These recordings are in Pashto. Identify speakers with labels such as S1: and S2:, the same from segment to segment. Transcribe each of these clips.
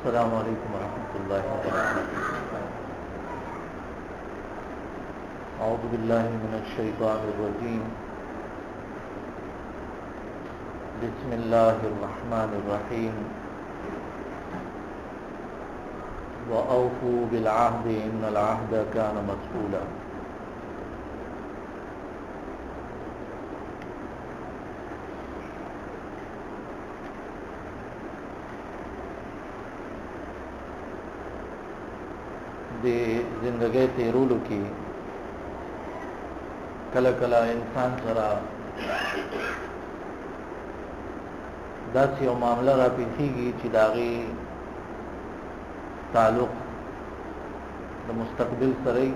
S1: अस्सलामु अलैकुम वरहमतुल्लाहि वबरकातुहू। औज़ु बिल्लाहि मिनश शैतानिर रजीम। बिस्मिल्लाहिर रहमानिर रहीम। व औफू बिल अहद इन्नल अहद कान मस्ऊला। दे जिंदगी तेरूलू की कला कला इंसान सरा दस यो मामला रा पेशीगी कि दागी ताल्लुक द मुस्तकबिल सरई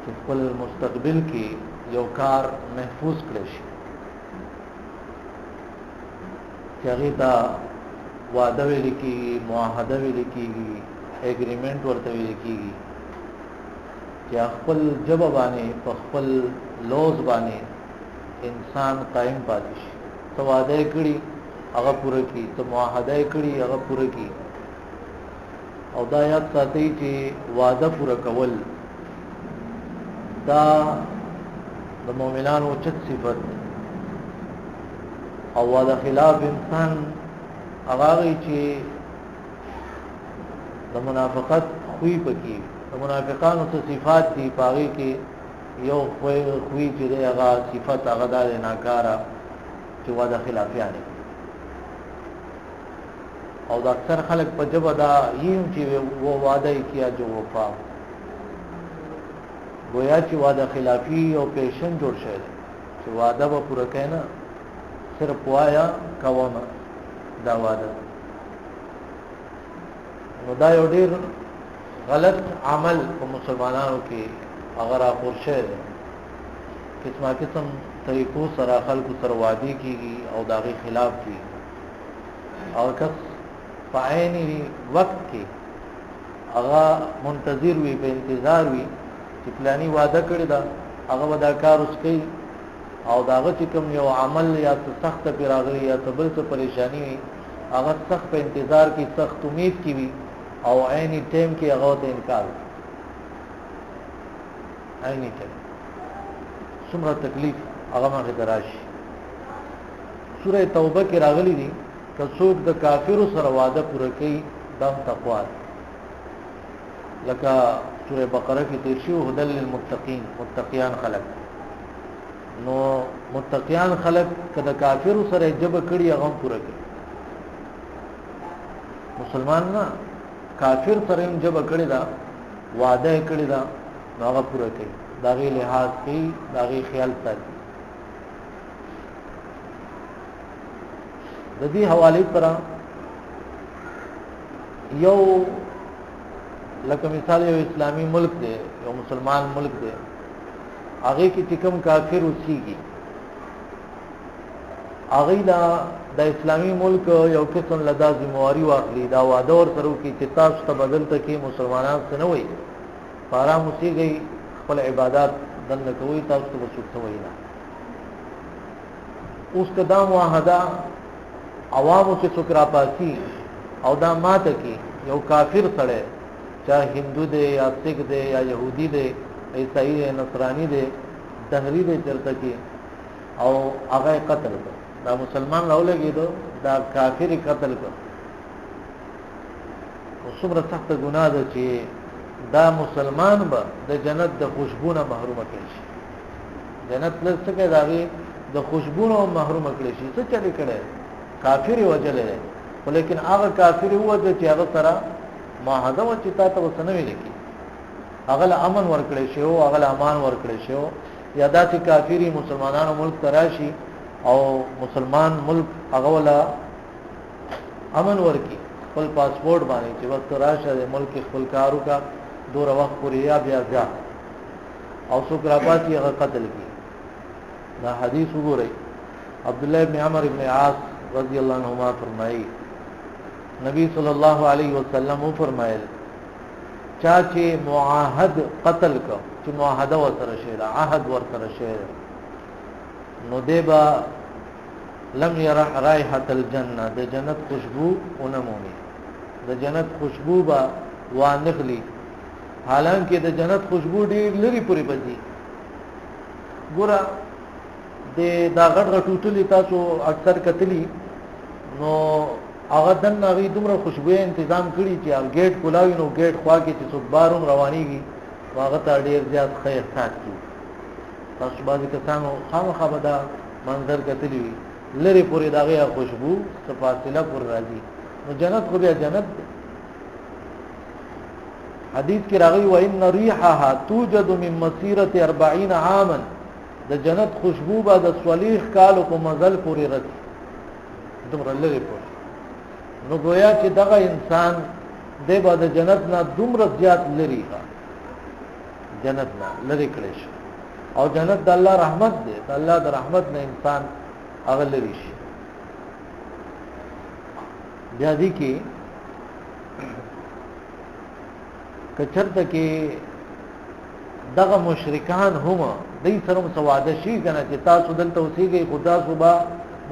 S1: कि खपल मुस्तकबिल की यो कार महफूज करेशी कि अगी ता वादा भी लिखीगी, मुआहदा भी लिखीगी, एग्रीमेंट वर्ते भी लिखीगी कि खपल जब बाने खपल लॉज बाने इंसान कायम पातिश तो वादा कड़ी अगर पूरा की तो मुआहदा कड़ी अगर पूरा की और दा याद साथी कि वादा पूरा कवल दा द मोमिनान उचित सिफत और वादा खिलाफ इंसान अगागी कि द मुनाफिकत हुई पकी द मुनाफिकान से सिफात थी पागी की यो हुई चिरे अगा सिफत अगदा नाकारा कि वादा खिलाफियाने और अक्सर खलक पर जब अदा ये वो वादा ही किया जो वफा गोया कि वादा खिलाफी और पेशन जोड़ शेर कि वादा व पूरा कहना सिर्फ वाया कवाना दा वादा मुदा योडीर गलत अमल को मुसलमानों की अगर आप शेर किस्म किस्म तरीक़ों सरा खल को सरवादी की और दागी खिलाफ की और कस पायनी वक्त की अगा मुंतज़िर हुई पे इंतज़ार हुई कि फलानी वादा कड़ी दा अगा वदाकार उसकी और दागा चिकम यो अमल या तो सख्त पर आ गई या तो बिल से परेशानी हुई अगर सख्त पे इंतज़ार की सख्त उम्मीद की हुई और ऐनी टाइम की अगवत इनकार ऐनी टाइम सुमरा तकलीफ अगमा के तराशी सूरह तौबा की रागली दी कसूक द काफिर सर वादा पूरा कई दम तकवा लका सूरह बकरा की तेरशी हुदल लिल मुत्तकीन मुत्तकियान खलक नो मुत्तकियान खलक कद काफिर सर जब कड़ी अगम पूरा कई मुसलमान ना काफिर सर जब कड़ी दा वादा कड़ी दा नागा पूरा कई दागी लिहाज की दागी ख्याल साथी रदी हवाले पर यो लक मिसाल यो इस्लामी मुल्क दे यो मुसलमान मुल्क दे आगे की टिकम काफिर उसी की आगे दा इस्लामी मुल्क यो किस्म लदा जिम्मेवारी वाखली दा वादा और सरू की किताब से बदल तक मुसलमान से न हुई पारा मुसी गई खपल इबादत दन कोई तब तो वसुख हुई ना उसका दाम वाहदा अवाम से सुकरापासी और दा मात की यो काफिर सड़े चाहे हिंदू दे या सिख दे या यहूदी दे ईसाई दे नसरानी दे दहरी दे चलता की और आगे कत्ल कर दा मुसलमान लो लगी तो दा काफिर कत्ल कर सुमर सख्त गुनाह दे चाहिए दा मुसलमान ब द जन्नत द खुशबू न महरूम कलेशी जन्नत लग सके दागी द खुशबू न महरूम कलेशी से चली करे काफिर वजले है लेकिन आग काफिर हुआ जो त्याग सरा माहदा व चिता तो सनवी लिखी अगल अमन वर्कड़े से हो अगल अमान वर्कड़े से हो यादा से काफिरी मुसलमान मुल्क तराशी और मुसलमान मुल्क अगवला अमन वर्की फुल पासपोर्ट बानी थी वक्त तराशा मुल्क के फुलकारों का दूर वक्त पुरिया ब्या और सुकरापाती अगर कत्ल की ना हदीस उगो रही अब्दुल्लाह इब्न अमर इब्न आस रज़ी अल्लाह अन्हुमा फरमाई नबी सल्लल्लाहु अलैहि वसल्लम फरमाए चाचे मुआहद कत्ल का कि मुआहदा व तरशेरा आहद वर तरशेरा नुदेबा लम यरा रायहतल जन्नत द जन्नत खुशबू उनमोनी د جنت خوشبو با وانخلی حالانکه د جنت خوشبو ډیر لري پوری پځي ګوره د دا غټ غټوټلی تاسو اکثر کتلی نو هغه دن هغه دومره خوشبو تنظیم کړی چې هغه گیټ کولاوي نو گیټ خوا کې چې څوک باروم روانيږي هغه ته ډیر زیات خیر سات کی تاسو باندې کسانو خامخا به دا منظر کتلی لری پوری دغه خوشبو څه فاصله پر راځي نو جنت خو بیا جنت دی. حدیث کې راغلی و ان ریحها توجد من مسیره 40 عاما د جنت خوشبو به د صلیح کالو په مزل پوری راځي دومره لری پوری نو گویا چې دغه انسان د به د جنت نه دومره زیات لری جنت نه لری کړي شي او جنت د الله رحمت دی د الله د رحمت نه انسان هغه لري شي. بیا دي کې کچرته کې دغه مشرکان هم دای سره مسواده شي کنه چې تاسو دلته اوسېږئ خدا صبح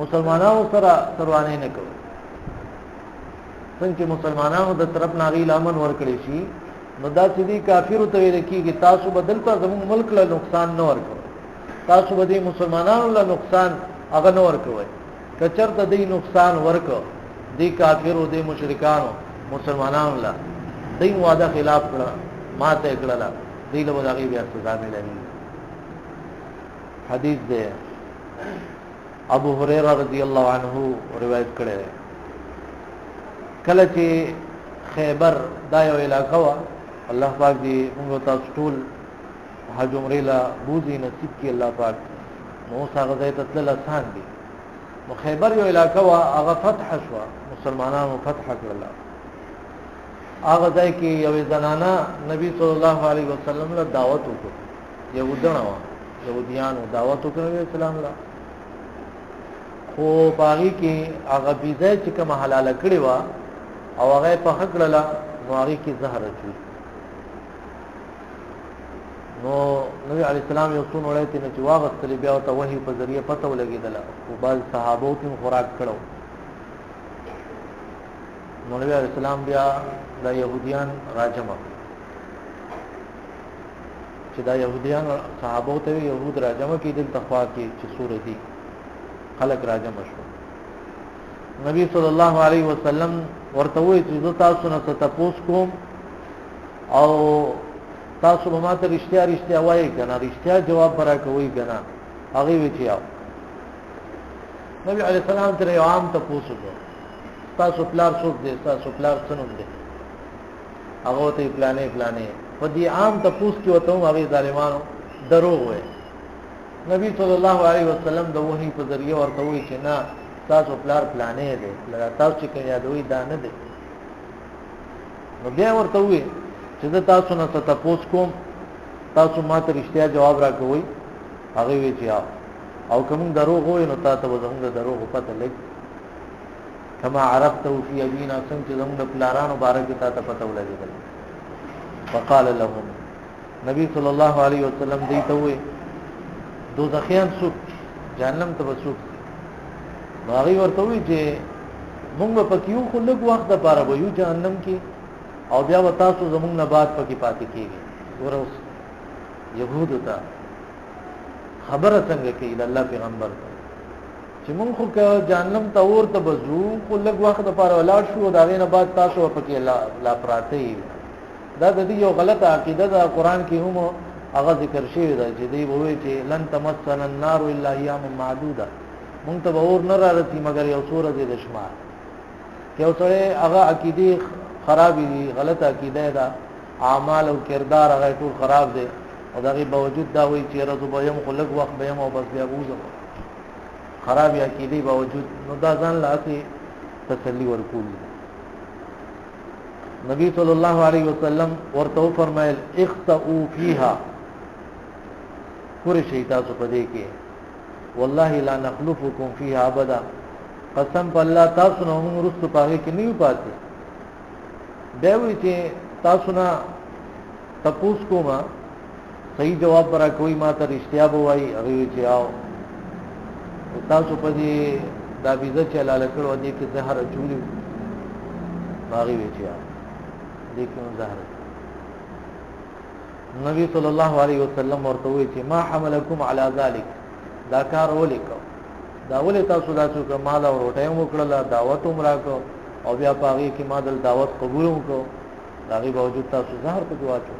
S1: مسلمانانو سره سروانه نه کوي څنګه مسلمانانو د طرف ناغي لامن ورکړي شي نو دا سړي کافر ته ویل کېږي تاسو بدل ته زموږ ملک له نقصان نه ورکوي تاسو به د مسلمانانو له نقصان هغه نه ورکوي کچرته د نقصان ورکو دی کافرو دی مشرکانو مسلمانانو لا دی وعده خلاف کړه ماته کړه دی له وداغي بیا سزا ملي. حدیث ده ابو هريره رضی الله عنه روایت کړي کله چې خیبر دا یو علاقه وا الله پاک دې موږ تاسو ټول حج عمره لا بوزي نصیب کی الله پاک نو څنګه دې تطلل آسان دي نو خیبر یو علاقه وا هغه فتح شو مسلمانانو فتح کړل هغه ځای کې یو زنانه نبی صلی الله علیه وسلم له دعوت وکړه يهودانو يهوديانو دعوت وکړه اسلام لا خو باغی کې هغه بيځه چې کوم حلاله کړی و او هغه په حق لاله نو هغه کې زهر اچي نو نبی علی السلام یو څو نوړې ته چې واغستل بیا ته وਹੀ په ذریعہ پته ولګیدل او بعض صحابو ته خوراک کړو نو نبی علی السلام بیا د يهوديان راجمه چې دا يهوديان صحابو ته يهود راجمه کې دل تخوا کې چې سورې دي خلق راجمه شو نبی صلی الله علیه وسلم ورته وی چې تاسو نه تاسو کوم او تاسو به ماته رښتیا وایي کنه رښتیا جواب برا کوي کنه هغه وی چې نبی علیہ السلام ته یو عام تاسو تاسو پلار څوک دي تاسو پلار څنګه دي هغه ته پلانې په دې عام تاسو کې وته هغه ظالمانو دروغ وي نبی صلی الله علیه وسلم د وحی په ذریعہ ورته وی چې نه تاسو پلار پلانې دي لکه تاسو چې کوي یادوي دا نه دي نو بیا ورته وی چې تاسو نه تاسو کوم تاسو ماته رښتیا جواب راکوي هغه وی چې او کوم دروغ وي نو تاسو به زموږ دروغ پته لګ کما عرفته فی ابینا څنګه زموږ پلارانو بارے کې تاسو پته ولګیدل فقال لهم نبی صلی الله علیه وسلم دې ته وی دوزخیان څوک جهنم ته وڅوک هغه ورته وی چې موږ په کیو خو لږ وخت د پاره وایو جهنم کې او بیا تاسو زموږ نه بعد پکې پاتې کیږي ورس يهود ته خبره څنګه کوي د الله پیغمبر چې موږ خو جهنم ته ورته بزو خو لږ وخت د پاره ولاړ شو دا غي نه بعد تاسو پکې لا پراته دا د دې یو غلطه عقیده ده قران کې هم هغه ذکر شوی دی چې دی وایي چې لن تمسنا النار الا ايام معدوده مونږ ته اور نه راځي مگر یو سورې د شمار کې اوسره هغه عقیده خراب دي غلطه عقیده ده اعمال او کردار هغه ټول خراب دي او دغه باوجود دا وایي چې رسول به يم خلق وخت به يم او بس بیا وځم خراب عقیده باوجود نو دا ځان لاسي تسلی ورکول نبی صلی الله علیه وسلم ورته فرمایل اخطئوا فيها پوره شي تاسو په دې کې والله لا نخلفكم فيها ابدا قسم بالله تاسو نو موږ رسو پاره کې نیو پاتې دا وی چې تاسو نه تاسو کومه صحیح جواب برا کوئی ما ته رښتیا بوای هغه چې آو تاسو په دې دا ویزه چې لاله کړو دې کې زهر چولې باغی ویچی لیکن زهر نبی صلی الله علیه وسلم ورته وی چې ما حملکم علی ذلک دا کار ولیکو دا ولې تاسو دا څه کمال او روټه مو کړل دعوت هم راکو او بیا پاغي کې ما د دعوت قبول وکړو داغي باوجود تاسو زهر په واچو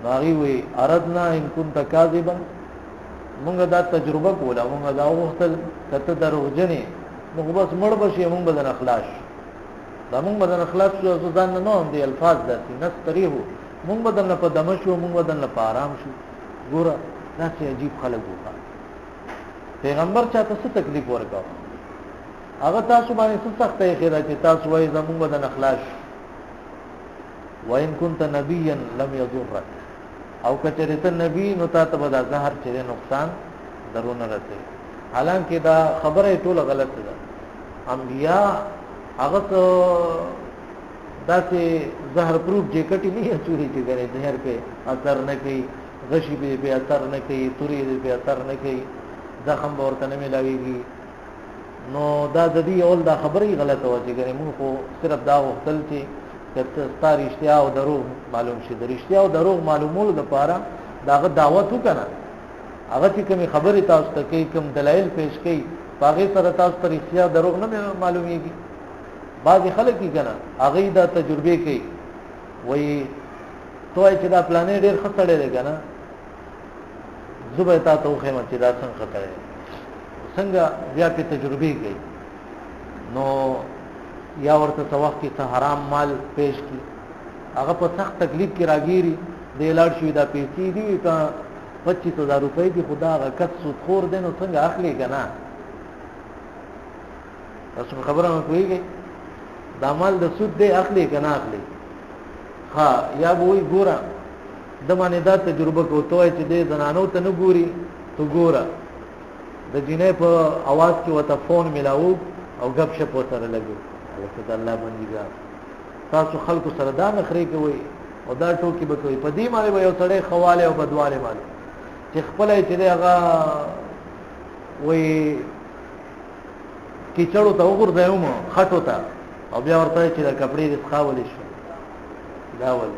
S1: باغي وی اردنا ان كنت کاذبا مونږ دا تجربه کوله مونږ دا وختل کته دروغجنې موږ بس مړ بشي مونږ بدن اخلاص دا مونږ بدن اخلاص شو ځان نه نو دي الفاظ داسې نستریه مونږ بدن په دم شو مونږ بدن په آرام شو ګوره دا څه عجیب خلک وو پیغمبر چاته څه تکلیف ورکاو هغه تاسو باندې څه سخت یې خیره چې تاسو وایي زمونږ بدن اخلاص وان كنت نبيا لم يضرك او کچره ته نبی نو تاسو به دا زهر چې نقصان درونه رسي حالانکه دا خبره ټوله غلطه ده انبیا هغه داسې زهر پروف جیکټی نه چوری کې غره زهر په اثر نه کوي غشي به اثر نه کوي توري به اثر نه کوي زخم ورته نه ملاويږي نو دا د دې اول دا خبره غلطه و چې غره موږ خو صرف دا وختل چې ستاره اشتیا او دروغ معلوم شي د اشتیا او دروغ معلومولو لپاره داغه دعوت وکړه هغه چې کوم خبره تاسو ته کوي کوم دلایل پیش کوي هغه سره تاسو ته اشتیا دروغ نه معلومیږي بعض خلک یې کنه هغه دا تجربه کوي وای توای چې دا پلانې ډېر خطرې دی کنه زبې تا ته خو چې دا څنګه خطرې څنګه بیا په تجربه کوي نو یا ورته توخ کې ته حرام مال پیش کی هغه په سخت تکلیف کې راګيري د لاړ شوی دا پیسې دی کا 25000 روپۍ دی خدا هغه کڅ سود خور دینو څنګه اخلي کنه تاسو خبره مې کوي دا مال د سود دی اخلي کنه اخلي ها یا وې ګورا د باندې دا تجربه کوته چې د زنانو ته نه ګوري تو ګورا د جنې په आवाज کې وته فون ملاو او غب شپ وسره لګو لکه الله بندګار تاسو خلکو سره دا نخري کوي او دا ټوکی به کوي په دې باندې یو سړی خواله او بدواله باندې چې خپل چې هغه وې کی چړو ته وګورځم خټو ته او بیا ورته چې د کپړې د ښاولې شو دا ول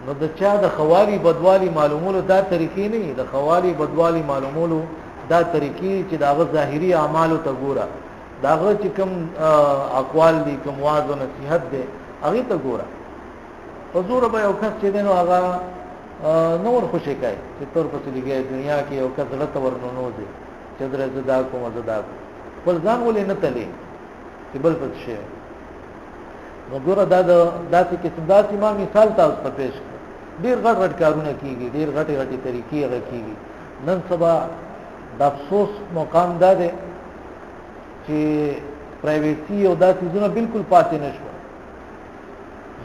S1: نو د چا د خوالي بدوالي معلومولو دا طریقې نه د خوالي بدوالي معلومولو دا طریقې چې دا ظاهري اعمالو ته ګوره داغه چې کوم اقوال دي کوم واعظ او نصيحت دي هغه ته ګوره حضور به یو کس چې دنو هغه نور خوشی کوي چې تور په لګي دنیا کې یو کس لته ورنونو دي چې درې زدا کوم زدا بل ځان ولې نه تلي چې بل پد شي نو ګوره دا داسې کې څنګه ما مثال تاسو ته پېښ ډیر غټ غټ کارونه کیږي ډیر غټي غټي طریقې هغه کیږي نن سبا د افسوس مقام ده چې پرایویسی او دا چیزونه بالکل پاتې نشو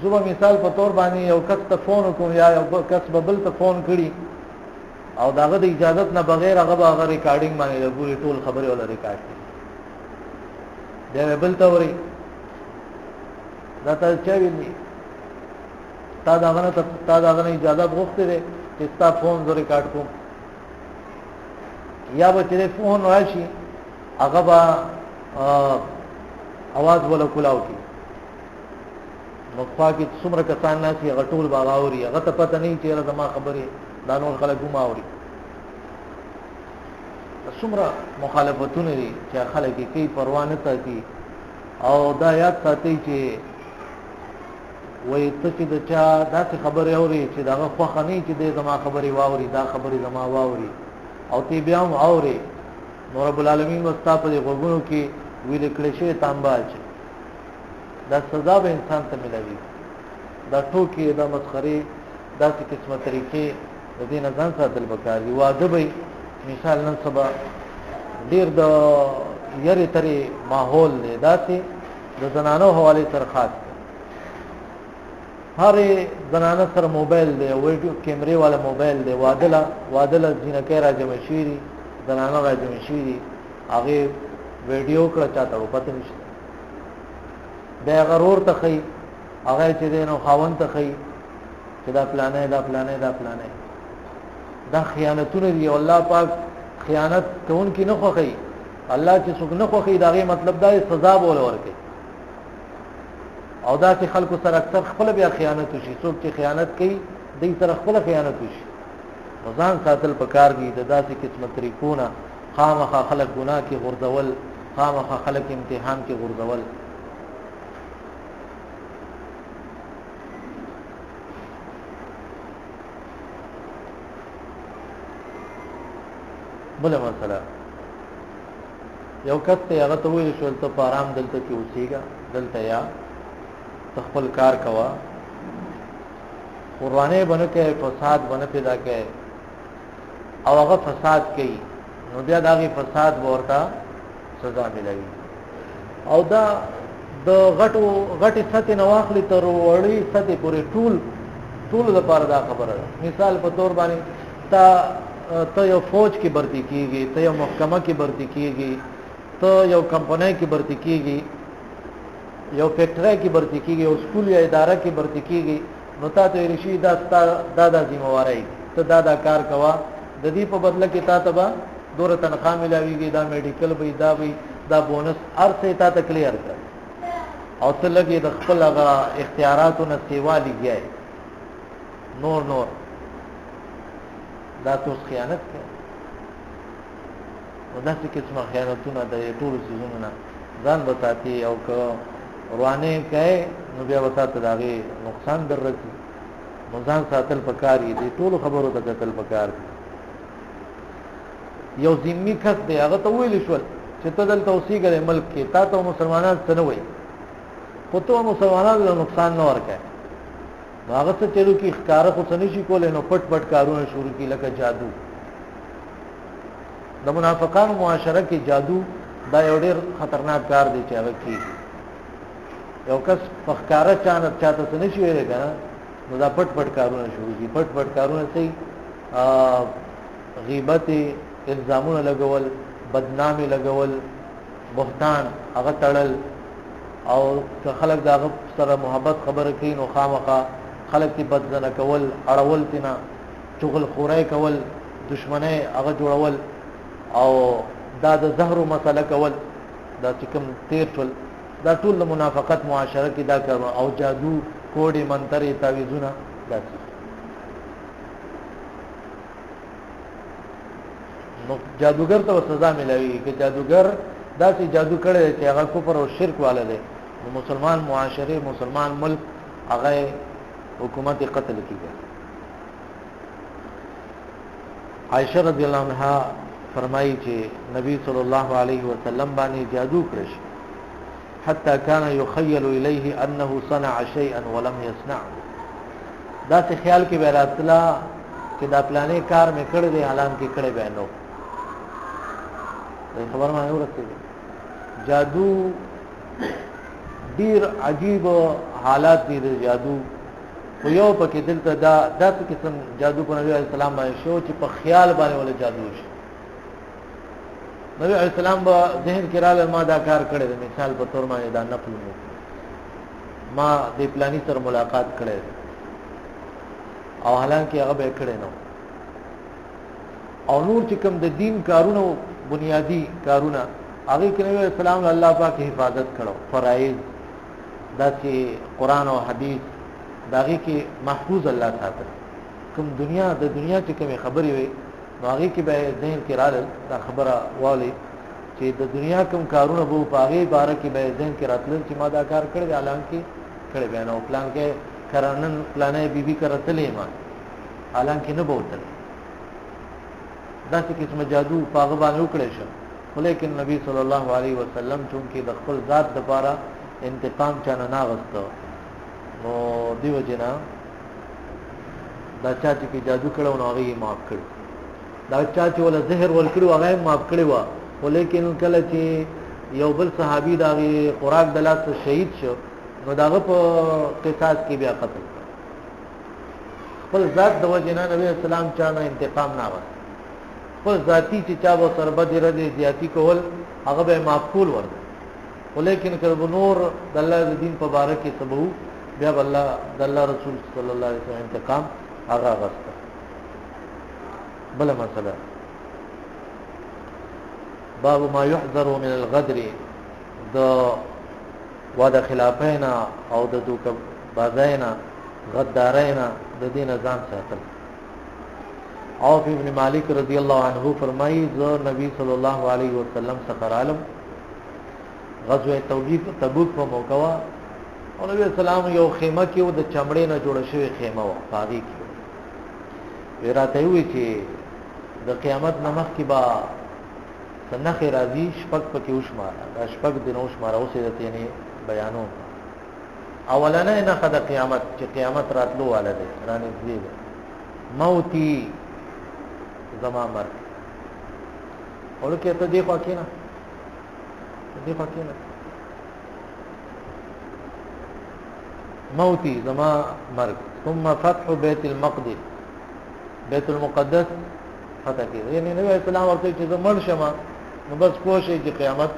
S1: زوبه مثال په تور باندې یو کس ته فون کوم یا یو کس بل ته فون کړي او داغه د اجازه نه بغیر هغه ریکارډینګ باندې لګوري ټول خبره ولا ریکارډ کړي دا بل ته وری دا ته چا ویلي تا داغه نه اجازه غوښته ده چې تا فون زو ریکارډ کوم یا به ټلیفون راشي هغه با आवाज ولا کولاو کی نو خوا کې څومره کسان ناسي هغه ټول باغاوري هغه ته پته نه چیرې زما خبره دا نور خلک ګماوري څومره مخالفتونه دي چې خلک یې کوي پروا نه کوي او دا یاد ساتي چې وای ته چې دا چا داسې خبره اوري چې دا خوخه نه چې د زما خبره واوري دا خبره زما واوري او تی بیا هم اوري نور رب العالمین واستاپ دې غوګونو کې ویل کړي شي تامباج دا سزا به انسان ته ملوي دا ټوکی دا مسخري دا څه قسمه طریقې د دې نه ځان ساتل پکار دي واده به مثال نن سبا ډیر د یری ترې ماحول دی دا چې د زنانو حواله سره خاص هر زنانه سره موبایل دی ویډیو کیمرې والا موبایل دی وادله جنکه راځم شيري زنانه راځم شيري هغه ویډیو کړه چاته پته نشته دا غرور ته خي هغه چې دینو خاون ته خي چې دا پلانې دا خیانتونه دی الله پاک خیانت کون کی نه خوخي الله چې څوک نه خوخي دا غي مطلب دا سزا بوله ورکي او دا چې خلکو سره اکثر خپل بیا خیانت وشي څوک چې خیانت کوي دې سره خپل خیانت وشي ځان ساتل پکار دي د داسې قسمه طریقونه خامخا خلک ګناه کې غورځول خامخا خلک امتحان کې غورځول بل مسله یو کته هغه ته ویل شو ته په آرام دلته کې اوسېګا دلته یا خپل کار کوا قرانه باندې کې فساد باندې پیدا کې او هغه فساد کوي نو بیا داغي فساد ورته سزا ملوي او دا د غټي سطح نواخلي تر وړي سطح پورې ټول د پاره دا خبره ده مثال په تور باندې ته یو فوج کې برتی کیږي ته یو محکمه کې برتی کیږي ته یو کمپنۍ کې برتی کیږي یو فیکټری کې برتی کیږي او سکول یا اداره کې برتی کیږي نو ته رشي دا ذمہواری ته دا کار کوا د دې په بدله کې تا به دوره تنخواه ملاويږي دا میډیکل به دا بونس ارڅه تا ته کلیر کړ او ته لګي د خپل هغه اختیاراتو نه سیوا لګي نور دا تو خیانت کوي او داسې قسمه خیانتونه د ټول سيزونو نه ځان بتاتی او که روانه کوي نو بیا وتاته داغه نقصان دررسي نو ځان ساتل پکاري دي ټول خبرو ته قتل پکار یو ذمي کس دی هغه ته ویل شو چې ته دلته اوسېږې ملک کې تا ته مسلمانان څه نه وایي خو ته مسلمانانو له نقصان نه ورکړي هغه څه چلو کې ښکارا خو څه نشي کولای نو پټ کارونه شروع کی لکه جادو د منافقانو معاشره کې جادو دا یو ډېر خطرناک کار دی چې هغه کوي یو کس ښکارا چاته څه نشي ویل کنه نو دا پټ کارونه شروع کی پټ کارونه سي غیبت الزامونه لګول بدنامي لګول بهتان هغه تړل او که خلک دا سره محبت خبره کوي نو خامخا خلک تی بدزنه کول اړول تینا چغل خورای کول دشمنه هغه جوړول او دا د زهر مسله کول دا چې کوم تیر ټول دا ټول د منافقت معاشره کې دا کار او جادو کوډي منتري تعویذونه داسې نو جادوګر ته سزا ملوي چې جادوګر داسې جادو کړي چې هغه کفر او شرک والا دی نو مسلمان معاشره مسلمان ملک هغه حکومت قتل کیږي عائشہ رضی الله عنها فرمایي چې نبی صلی الله علیه وسلم باندې جادو کړش حتى كان يخيل اليه انه صنع شيئا ولم يصنع دا څه خیال کې وراتلا چې دا پلانې کار مې کړی دی اعلان کې کړی به نو خبر ما ورته جادو ډیر عجیب حالات دي د جادو خو یو پکې دلته دا قسم جادو په نبی عليه السلام باندې شو چې په خیال باندې ولا جادو شي نبی عليه السلام با ذهن کې راغله ما دا کار کړی دی مثال په تور باندې دا نفل ما دې پلاني سره ملاقات کړی او حالانکه هغه به کړی نو او نور چې کوم د دین کارونه بنیادی کارونه هغه کې نبی عليه السلام الله پاک حفاظت کړو فرایض دا چې قران او حديث داغه کې محفوظ الله ساتل کوم دنیا د دنیا چې کوم خبرې وي نو هغه کې به ذهن کې راځي دا خبره والی چې د دنیا کوم کارونه وو په هغه باره کې به ذهن کې راتل چې ما دا کار کړی اعلان کې کړی به نو پلان کې کرانن پلانې بیبي کرتلې ما اعلان کې نه بوتل دا څه قسم جادو پاغه باندې وکړې شو ولیکن نبی صلی الله علیه وسلم چونکه د خپل ذات لپاره انتقام چانه نه غوښتو نو دیو جنا دا چا چې جادو کړو نو هغه معاف کړ دا چا چې ولا زهر ول کړو هغه معاف کړی و ولیکن کله چې یو بل صحابي دا خوراک دلاس شهید شو نو داغه په قصاص کې بیا قتل خپل ذات د وجنا نبی اسلام چانه انتقام نه غوښت خپل ذاتی چې چا و سر بد رده زیاتی کول هغه به معقول ورته ولیکن کله نور د الله دین په باره کې سبو بیا الله د الله رسول صلی الله علیه وسلم انتقام هغه غوښت بل مسله باب ما يحذر من الغدر د وعده خلافینا او د دوک بازینا غدارینا د دین ځان ساتل. عوف ابن مالک رضی الله عنه فرمایي زه نبی صلی الله علیه وسلم څخه عالم غزوه تبوک په موقع او نبی اسلام یو خیمه کې د چمړې نه جوړه شوی خیمه و پاږي کې ویراته وی چې د قیامت نمخ کې با سنخ راځي شپږ پکې وشمار دا شپږ دنو وشمار اوسې د تینې بیانو اولنه نه خد قیامت چې قیامت راتلو واله ده رانه دې موتي زما مرګ ورکه ته دی خو کېنه دې پکې نه موتي زما مرګ ثم فتح بیت المقدس بیت المقدس فتح کې یعنی نبی اسلام ورته چې زمړ شمه نو بس کوشش چې قیامت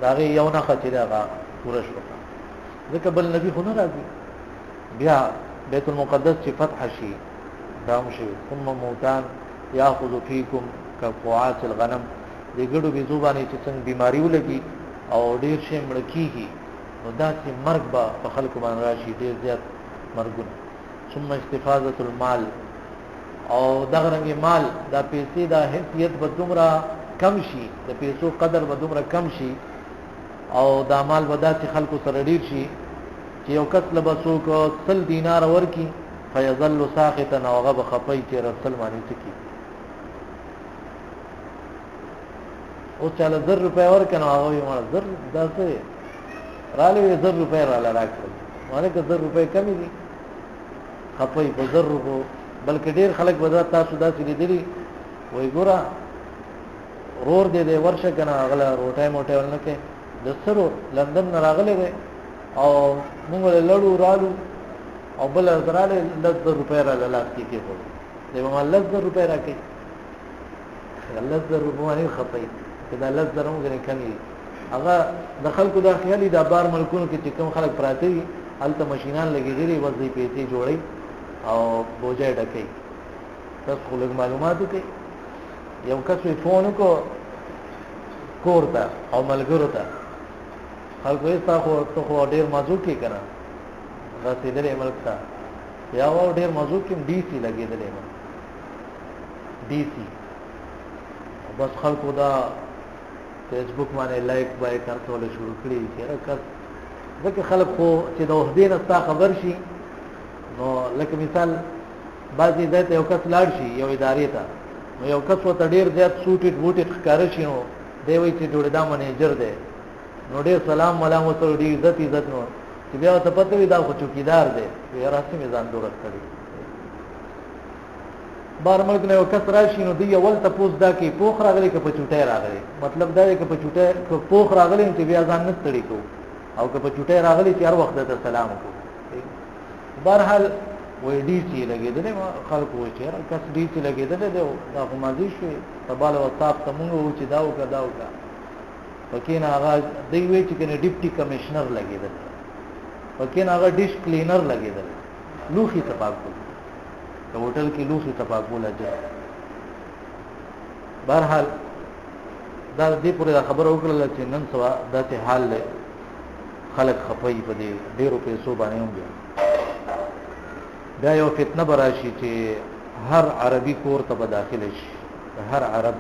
S1: داغه یو نه خچره هغه پوره شو ځکه بل نبی خو نه راځي بیا بیت المقدس چې فتح شي دام شي ثم موتان یاخذ فیکم کفواعات الغنم د ګړو به زوبانی چې څنګه بیماری ولګي او ډیر شي مړ کیږي نو داسې مرګ به په خلکو باندې راشي ډیر زیات مرګونه ثم استفاضه المال او دغه رنګ مال دا پیسې دا حیثیت به دومره کم شي د پیسو قدر به دومره کم شي او دا مال به داسې خلکو سره ډیر شي چې یو کس لبسو کو 100 دینار ورکی فیظل ساخطا او غب خفی چې رسول معنی سکی او چاله 1000 روپے ورکنه هغه یې مال 1000 داسې رالی 1000 روپے را راکړل معنی که 1000 روپے کمی دي خفی په 1000 روپو بلکې ډیر خلک به تاسو داسې لیدلی وای ګوره رور دې ورشه کنه غلا روټای موټای ولنه د سرو لندن نه راغلی وي او موږ له لړو رالو او بل زراله 1000 روپے را لاس کې کېږي دی ما 1000 روپے راکې 1000 روپے باندې خپي دا 1000 موږ نه کمی هغه د خلکو د خیالي د بار ملکونو کې چې کوم خلک پراته وي الته ماشينان لګېږي وځي پیسې جوړي او بوجای ډکې تاسو خو له معلوماتو کې یو کس وی فون کو کورتا او ملګرو ته خلکو یې تاسو خو ډیر مازو کې کړه رسیدلې ملک ته یا و ډیر مازو کې ډي سي لګېدلې ډي سي بس خلکو دا فیسبوک باندې لایک وای کارتول شروع کړی چې راکړ ځکه خلک خو چې د وحدین استا خبر شي نو لکه مثال بعضی ځای ته یو کس لاړ شي یو ادارې ته نو یو کس وته ډیر زیات سوټډ بوټډ ښکار شي نو دی وایي چې جوړ دا منیجر دی نو ډیر سلام ملام وته ډیر عزت نو چې بیا ته پته وي دا خو چوکیدار دی یا راسي میزان جوړ کړی بار ملک نه یو کس راشي نو دی اول ته پوس دا کې پوخ راغلی که په چوټه راغلی مطلب دا دی که په چوټه که پوخ راغلی چې بیا ځان نه ستړي کو او که په چوټه راغلی چې هر وخت ته سلام کو بهرحال وې ډی سي لګېدل خلکو وې چې کس ډی سي لګېدل دا خو مازی شو تباله وصاف ته مونږ و چې دا وکړه پکې نه هغه دی وې چې کنه ډیپټي کمشنر لګېدل پکې نه هغه ډیش کلینر لګېدل لوخي تپاکو په هوټل کې لوخي تپاکو لږه بهرحال دا دې پورې خبر وکړل چې نن سوا داسې حال له خلک خپي په دې ډیرو پیسو باندې هم دا یو فتنه براشي چې هر عربي کور ته به داخله شي هر عرب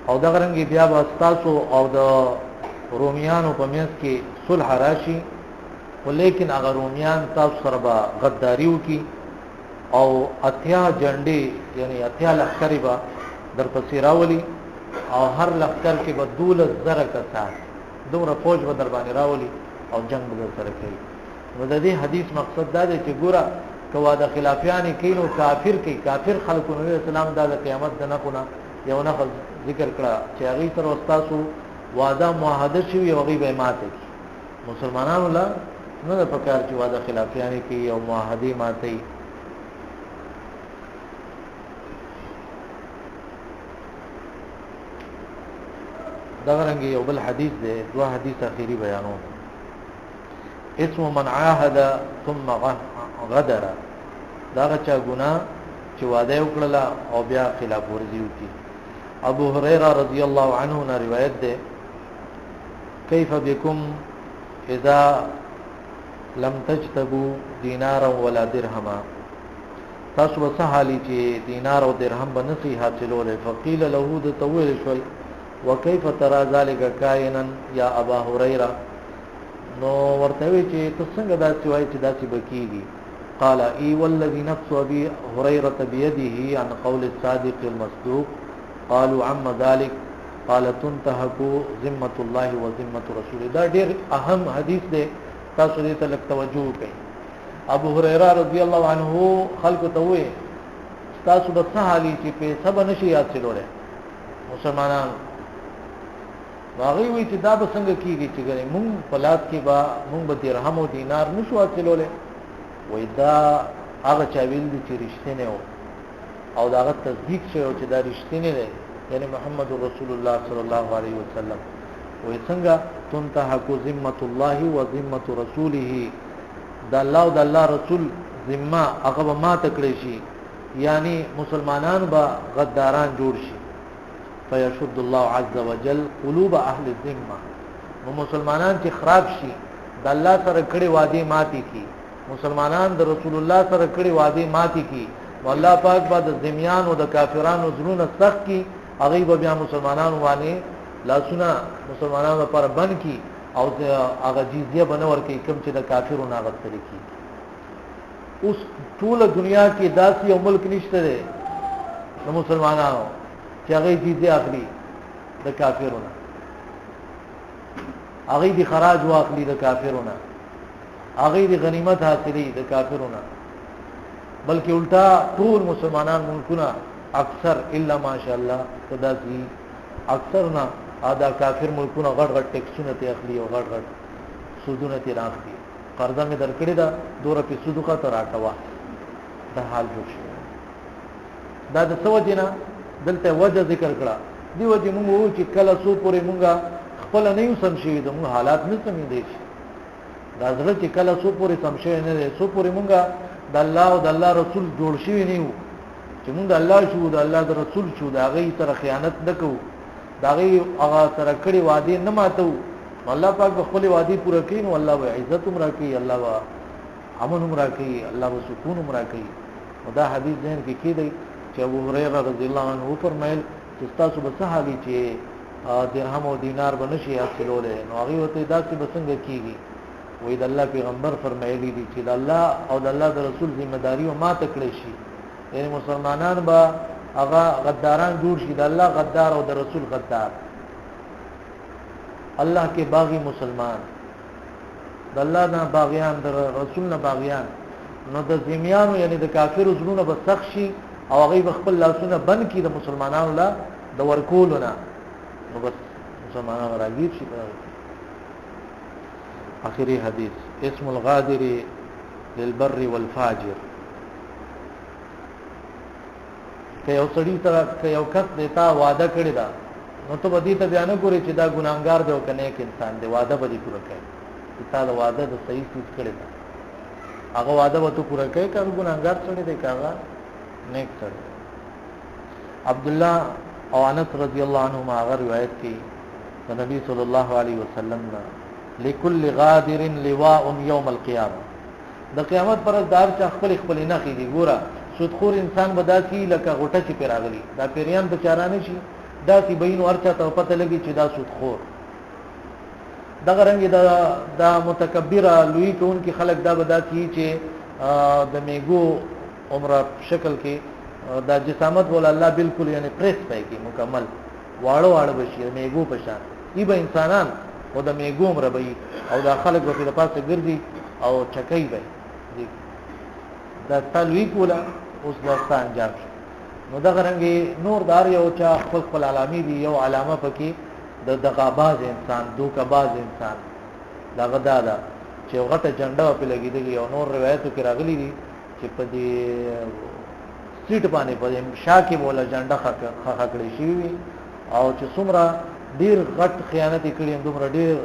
S1: او دا غرنګي بیا به تاسو او د روميانو په منځ کې صلح راشي ولیکن هغه روميان تاسو سره به غداری وکي او اتیا جنډي یعنی اتیا لخر به در پسې راولي او هر لخر کې به 12000 کسان دومره فوج به در باندې راولي او جنگ به سره کوي نو د دې حدیث مقصد دا دی چې ګوره کوا د خلافیان کینو کافر کې کافر خلکو نبی اسلام د قیامت د نقونه یو نه ذکر کړه چې هغه تر واستاسو وعده معاهده شوی او غیبه ماته کی مسلمانانو لا نه د پکار چې وعده خلافیان کې یو معاهده ماته دا رنګ یو بل حدیث دی دوه حدیث اخیری بیانو اسم من عاهد ثم غدر دا چا ګنا چې وعده وکړه او بیا خلاف ورزي وکړي ابو هريره رضی الله عنه نے روایت ده کیف بكم اذا لم تجتبوا دینارا ولا درهما، تاسو به حالي چې دینار او درهم به نسی حاصلوله. فقيل له د طويل شوي وكيف ترى ذلك كائنا يا ابا هريره، نو ورته وی چې څنګه دا سوای چې دا څه بکیږي. قال اي والذي نفس ابي هريره بيده عن قول الصادق المصدوق. قالوا عم ذلك قال تنتهك ذمه الله وذمه رسوله. دا ډیر اهم حدیث دی، تاسو دې ته لږ توجه وکړئ. ابو هريره رضی الله عنه خلق ته وې تاسو به حالي چې په سبا نشي حاصلوله مسلمانان، واغې وی چې دا به څنګه کیږي چې ګره مونږ پلات کې با مونږ به درهم او دینار نشو حاصلوله. وې دا هغه چا ویل دي چې رښتینه او دا هغه تصدیق شوی چې دا رښتینه دی، یعنی محمد رسول الله صلی الله علیه وسلم. وې څنګه تنتهک ذمه الله وذمه رسوله، د الله او د الله رسول ذمه هغه ما تکړی شي، یعنی مسلمانان با غداران جوړ شي. فیشد الله عز وجل قلوب اهل الذمه، نو مسلمانان چې خراب شي د الله سره کړي وعده ماتي کی، مسلمانان د رسول الله سره کړي وعده ماتي کی، والله پاک بعد ذمیان او د کافرانو زړونه سخت کی، هغه به بیا مسلمانانو باندې لاسونه مسلمانانو پر بند کی او هغه جزیه بنور کې کوم چې د کافرو ناغتل کی. اوس ټول دنیا کې داسې یو ملک نشته دی د مسلمانانو چې هغه جزیه اخلي د کافرونو، هغه دي خراج واخلي د کافرونو، هغه دي غنیمت حاصلې د کافرونو، بلکې الټا ټول مسلمانان ملکونه اکثر الا ماشاء الله تداسي اکثر نه ادا کافر ملکونه غټ غټ ټیکسونه ته اخلي او غټ غټ سودونه ته راخلي. قرضه مې درکړې دا دوره په سودو کا تر راټوا دا حال جوړ شي. دا د څه وجه نه دلته وجه ذکر کړه، دی وجه موږ وو چې کله سو پورې موږ خپل نه یو سم شي، د موږ حالات نه سمې دي. دا ځکه چې کله سو پورې سم شي نه دي، سو پورې موږ د الله او د الله رسول جوړ شي نه یو چې موږ د الله شو د الله د رسول شو دا غي سره خیانت نکوو، دا غي هغه سره کړي وعده نه ماتو. الله پاک خپل وعده پوره کړي نو الله به عزت عمر کوي، الله به امن عمر کوي، الله به سکون عمر کوي. دا حدیث ذهن کې کېدی چې ابو هريره رضی الله عنه فرمایل چې تاسو به صحابي چې درهم او دینار بنشي حاصلوله، نو هغه وته داسې بسنګ کیږي. وې د الله پیغمبر فرمایلی دي چې د الله او د الله د رسول ذمہ داری او ما تکړه شي، یعنی مسلمانان به هغه غداران جوړ شي، د الله غدار او د رسول غدار. الله کې باغی مسلمان، د الله نه باغیان، د رسول نه باغیان، نو د ذمیانو یعنی د کافرو زړونه به سخت شي او هغه خپل لاسونه بند کړي د مسلمانانو لا د ورکولونه، نو بس مسلمانانو راګیر شي. اخری حدیث اسم الغادر للبر والفاجر. که یو سړی سره که یو کس دیتا وعده کړی دا، نو ته به دې ته بیان کوي چې دا ګناګار دی او کنه یک انسان دی، وعده به دې پوره کوي. تا دا وعده د صحیح څه کړی دا، هغه وعده به ته پوره کوي. که ګناګار سړی دی کاغه نیک سړی. عبد الله او انس رضی الله عنهما هغه روایت کوي د نبی صلی الله علیه وسلم نه لكل غادر لواء يوم القيامه. د قیامت پر دار چې خپل خپل نه خېږي. ګوره سودخور انسان بداسي لکه غټه چې پیراغلی، دا پیریان بچارانه شي داسي بین ورچا ته پته لګي چې دا سودخور. دغه رنګ دا متکبر لوی کون کې خلک دا بداسي چې د میګو عمره شکل کې دا جسامت ول الله بالکل یعنی پریس پای کې مکمل واړو واړو بشي میګو پشان ای به انسانان او د میګو عمره به او دا خلک په دې پاسه ګرځي او چکای به دا تلوي کوله اوس داستان جاب. نو دغه رنګي نور دار یو چا خپل خپل علامه دی، یو علامه پکې د دغاباز انسان، دوکباز انسان، دا غدا دا چې غټه جنډه په لګیدلی. او نور روایتو کې راغلي دي چې په دې سیټ باندې په شاکه مولا جنډه خکړې شي او چې څومره ډیر غټ خیانت کړي، دومره ډیر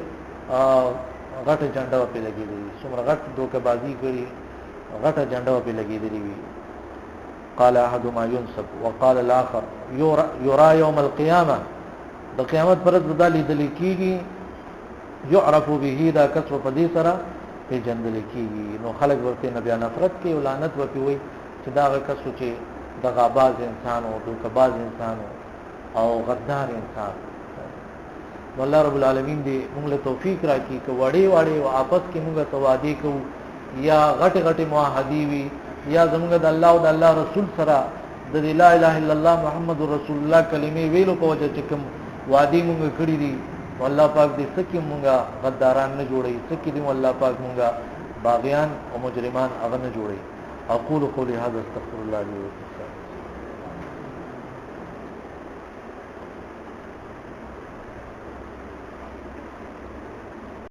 S1: غټه جنډه په لګیدلی، څومره غټ دوکبازي کړي، غټه جنډه په لګیدلی وي. قال احدهما ينسب وقال الاخر يرى يوم القيامه. د قیامت پر ورځ د لیدل کیږي يعرف به دا کسب په دې سره په جندل کیږي نو خلق ورته نبی نفرت کې او لعنت ورته وي چې دا کسو چې د غاباز انسان او دوکباز انسان او غدار انسان. والله رب العالمین دې موږ له توفیق راکړي چې وړي وړي او آپس کې موږ توادی کوو یا غټ غټ معاهدی وي یا زموږ د الله او د الله رسول سره د لا اله الا الله محمد رسول الله کلمې ویلو په وجه چې کوم وادي موږ کړی دي والله پاک دې سکه مونږه غداران نه جوړي سکه دې والله پاک مونږه باغیان او مجرمان هغه نه جوړي. اقول قولي هذا استغفر الله لي ولكم.